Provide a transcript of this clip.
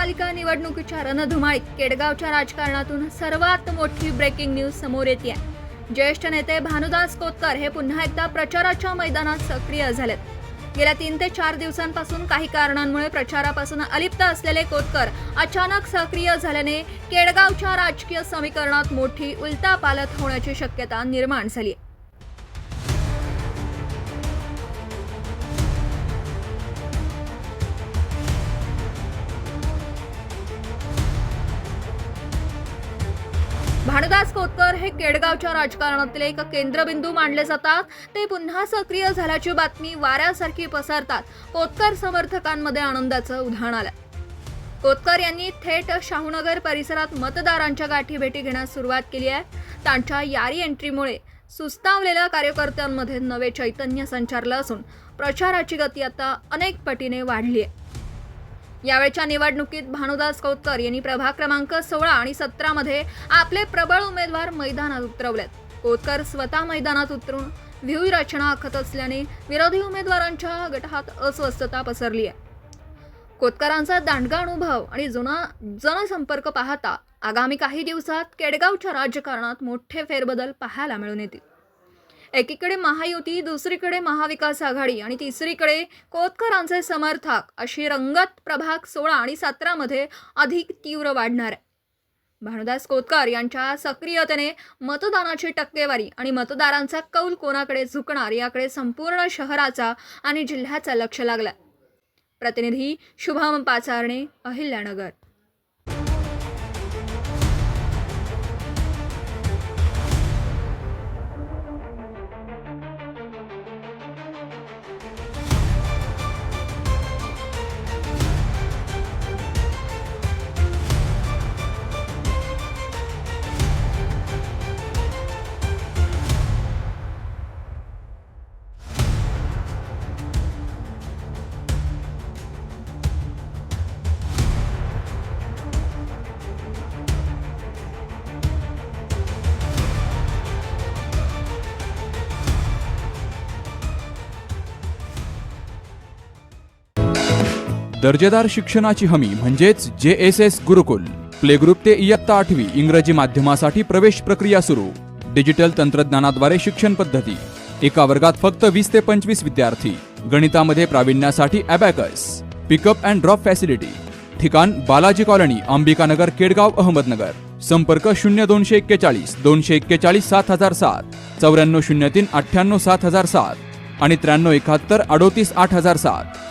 महानगरपालिका निवडणुकीच्या रणधुमाळीत केडगावच्या राजकारणातून सर्वात मोठी ब्रेकिंग न्यूज समोर येते. ज्येष्ठ नेते भानुदास कोतकर हे पुन्हा एकदा प्रचाराच्या मैदानात सक्रिय झालेत. गेल्या 3 ते 4 दिवसांपासून काही कारणांमुळे प्रचारापासून अलिप्त असलेले कोतकर अचानक सक्रिय झाल्याने केडगावच्या राजकीय समीकरणात मोठी उलथापालथ होण्याची शक्यता निर्माण झाली. भानुदास कोतकर हे केडगावच्या राजकारणातील एक केंद्रबिंदू मानले जातात. ते पुन्हा सक्रिय झाल्याची बातमी वाऱ्यासारखी पसरतात कोतकर समर्थकांमध्ये आनंदाचं उधाण आलं. कोतकर यांनी थेट शाहूनगर परिसरात मतदारांच्या गाठीभेटी घेण्यास सुरुवात केली आहे. त्यांच्या यारी एंट्रीमुळे सुस्तावलेल्या कार्यकर्त्यांमध्ये नवे चैतन्य संचारलं असून प्रचाराची गती आता अनेक पटीने वाढली आहे. यावेळच्या निवडणुकीत भानुदास कोतकर यांनी प्रभाग क्रमांक 16 आणि 17 मध्ये आपले प्रबळ उमेदवार मैदानात उतरवलेत. कोतकर स्वतः मैदानात उतरून व्यूहरचना आखत असल्याने विरोधी उमेदवारांच्या गटात अस्वस्थता पसरली आहे. कोतकरांचा दांडगा अनुभव आणि जुना जनसंपर्क पाहता आगामी काही दिवसात केडगावच्या राजकारणात मोठे फेरबदल पाहायला मिळून येतील. एकीकडे महायुती, दुसरीकडे महाविकास आघाडी आणि तिसरीकडे कोतकरांचे समर्थक अशी रंगत प्रभाग 16 आणि 17 मध्ये अधिक तीव्र वाढणार आहे. भानुदास कोतकर यांच्या सक्रियतेने मतदानाची टक्केवारी आणि मतदारांचा कौल कोणाकडे झुकणार याकडे संपूर्ण शहराचा आणि जिल्ह्याचा लक्ष लागला. प्रतिनिधी शुभम पाचारणे, अहिल्यानगर. दर्जेदार शिक्षणाची हमी म्हणजेच JSS गुरुकुल. प्ले ग्रुप ते इयत्ता 8वी इंग्रजी माध्यमासाठी प्रवेश प्रक्रिया सुरू. डिजिटल तंत्रज्ञानाद्वारे शिक्षण पद्धती. एका वर्गात फक्त 20 ते 25 विद्यार्थी. गणितामध्ये प्रावीण्यासाठी abacus. Pickup and drop facility. ठिकाण बालाजी कॉलनी, अंबिकानगर, केडगाव, अहमदनगर. संपर्क 0241 241 7007, 9403 98 7007 आणि 9371 38 8007.